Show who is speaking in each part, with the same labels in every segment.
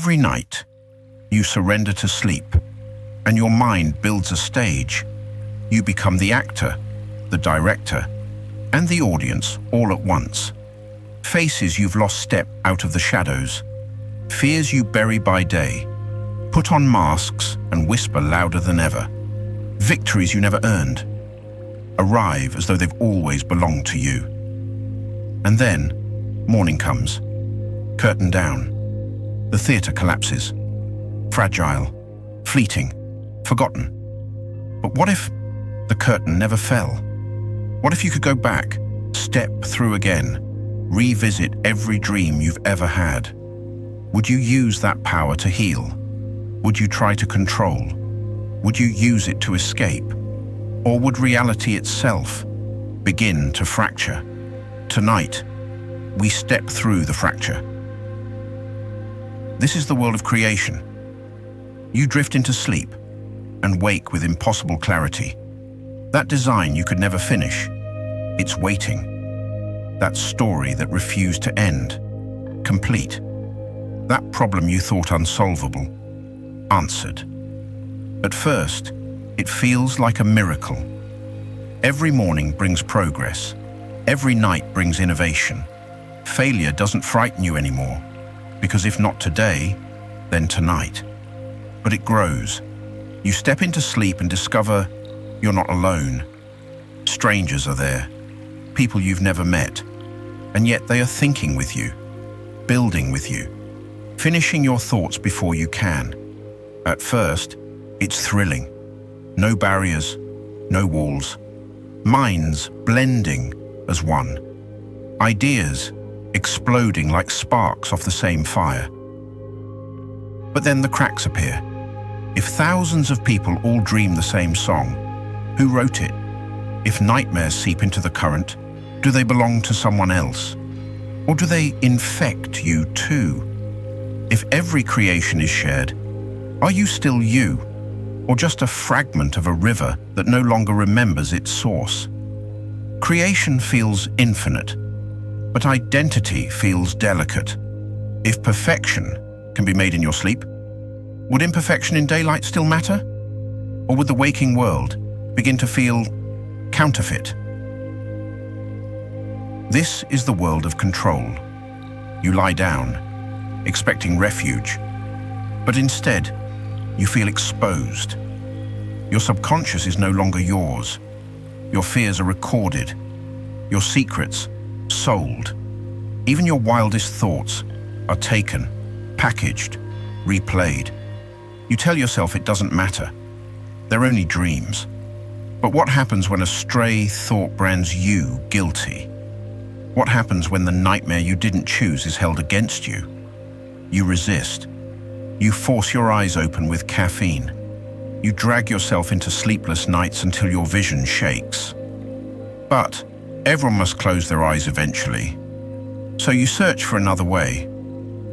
Speaker 1: Every night, you surrender to sleep, and your mind builds a stage. You become the actor, the director, and the audience all at once. Faces you've lost step out of the shadows, fears you bury by day, put on masks and whisper louder than ever. Victories you never earned arrive as though they've always belonged to you. And then, morning comes, curtain down. The theatre collapses, fragile, fleeting, forgotten. But what if the curtain never fell? What if you could go back, step through again, revisit every dream you've ever had? Would you use that power to heal? Would you try to control? Would you use it to escape? Or would reality itself begin to fracture? Tonight, we step through the fracture. This is the world of creation. You drift into sleep and wake with impossible clarity. That design you could never finish, it's waiting. That story that refused to end, complete. That problem you thought unsolvable, answered. At first, it feels like a miracle. Every morning brings progress. Every night brings innovation. Failure doesn't frighten you anymore, because if not today, then tonight. But it grows. You step into sleep and discover you're not alone. Strangers are there, people you've never met, and yet they are thinking with you, building with you, finishing your thoughts before you can. At first, it's thrilling. No barriers, no walls. Minds blending as one. Ideas exploding like sparks off the same fire. But then the cracks appear. If thousands of people all dream the same song, who wrote it? If nightmares seep into the current, do they belong to someone else? Or do they infect you too? If every creation is shared, are you still you? Or just a fragment of a river that no longer remembers its source? Creation feels infinite, but identity feels delicate. If perfection can be made in your sleep, would imperfection in daylight still matter? Or would the waking world begin to feel counterfeit? This is the world of control. You lie down, expecting refuge, but instead, you feel exposed. Your subconscious is no longer yours. Your fears are recorded. Your secrets, sold. Even your wildest thoughts are taken, packaged, replayed. You tell yourself it doesn't matter. They're only dreams. But what happens when a stray thought brands you guilty? What happens when the nightmare you didn't choose is held against you? You resist. You force your eyes open with caffeine. You drag yourself into sleepless nights until your vision shakes. But everyone must close their eyes eventually. So you search for another way.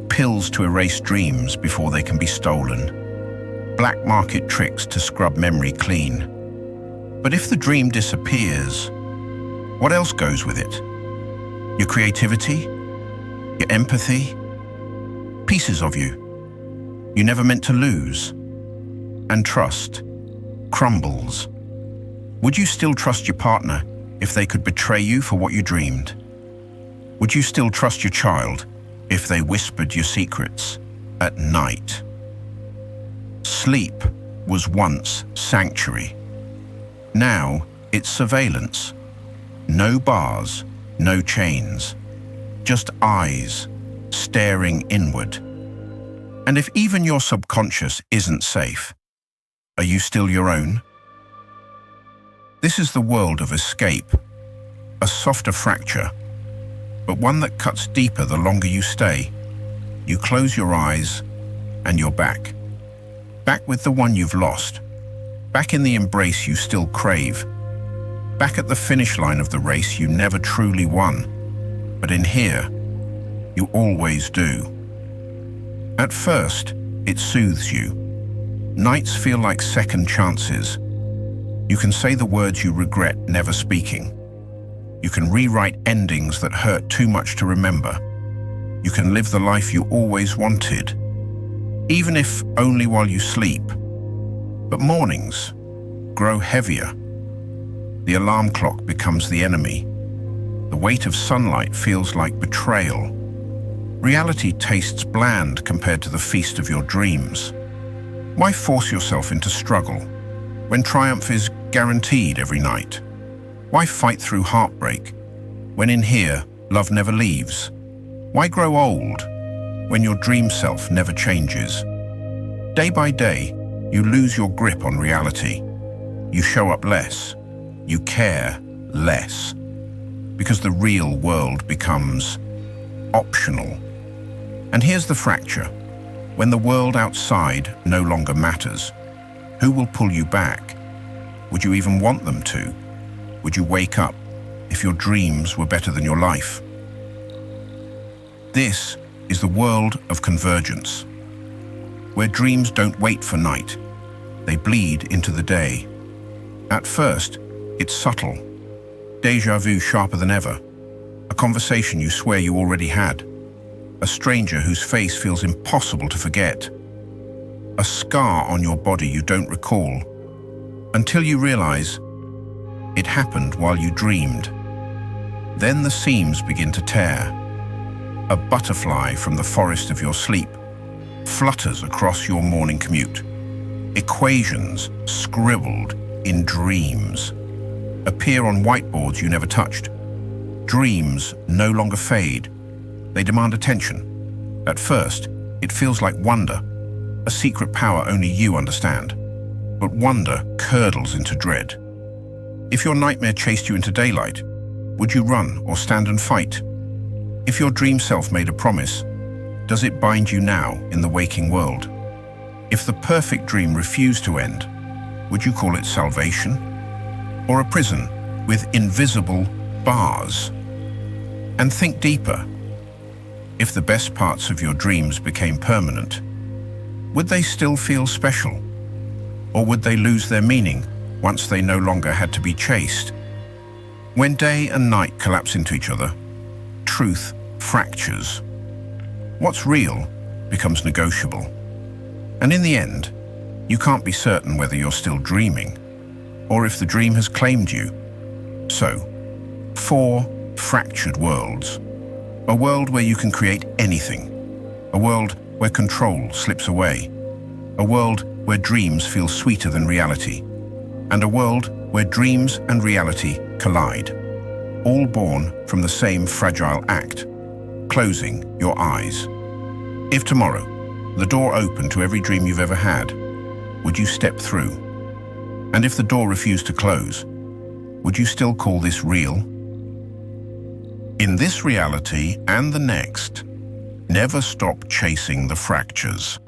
Speaker 1: Pills to erase dreams before they can be stolen. Black market tricks to scrub memory clean. But if the dream disappears, what else goes with it? Your creativity? Your empathy? Pieces of you you never meant to lose. And trust crumbles. Would you still trust your partner if they could betray you for what you dreamed? Would you still trust your child if they whispered your secrets at night? Sleep was once sanctuary. Now it's surveillance. No bars, no chains, just eyes staring inward. And if even your subconscious isn't safe, are you still your own? This is the world of escape, a softer fracture, but one that cuts deeper the longer you stay. You close your eyes and you're back. Back with the one you've lost. Back in the embrace you still crave. Back at the finish line of the race you never truly won. But in here, you always do. At first, it soothes you. Nights feel like second chances. You can say the words you regret never speaking. You can rewrite endings that hurt too much to remember. You can live the life you always wanted. even if only while you sleep. But mornings grow heavier. The alarm clock becomes the enemy. The weight of sunlight feels like betrayal. Reality tastes bland compared to the feast of your dreams. Why force yourself into struggle when triumph is guaranteed every night? Why fight through heartbreak when in here love never leaves? Why grow old when your dream self never changes? Day by day, you lose your grip on reality. You show up less. You care less. Because the real world becomes optional. And here's the fracture. When the world outside no longer matters, who will pull you back? Would you even want them to? Would you wake up if your dreams were better than your life? This is the world of convergence, where dreams don't wait for night. They bleed into the day. At first, it's subtle. Déjà vu sharper than ever. A conversation you swear you already had. A stranger whose face feels impossible to forget. A scar on your body you don't recall. Until you realize it happened while you dreamed. Then the seams begin to tear. A butterfly from the forest of your sleep flutters across your morning commute. Equations scribbled in dreams appear on whiteboards you never touched. Dreams no longer fade. They demand attention. At first, it feels like wonder, a secret power only you understand. But wonder curdles into dread. If your nightmare chased you into daylight, would you run or stand and fight? If your dream self made a promise, does it bind you now in the waking world? If the perfect dream refused to end, would you call it salvation? Or a prison with invisible bars? And think deeper. If the best parts of your dreams became permanent, would they still feel special? Or would they lose their meaning once they no longer had to be chased? When day and night collapse into each other, truth fractures. What's real becomes negotiable. And in the end, you can't be certain whether you're still dreaming or if the dream has claimed you. So, 4 fractured worlds. A world where you can create anything. A world where control slips away. A world where dreams feel sweeter than reality. And a world where dreams and reality collide. All born from the same fragile act, closing your eyes. If tomorrow, the door opened to every dream you've ever had, would you step through? And if the door refused to close, would you still call this real? In this reality and the next, never stop chasing the fractures.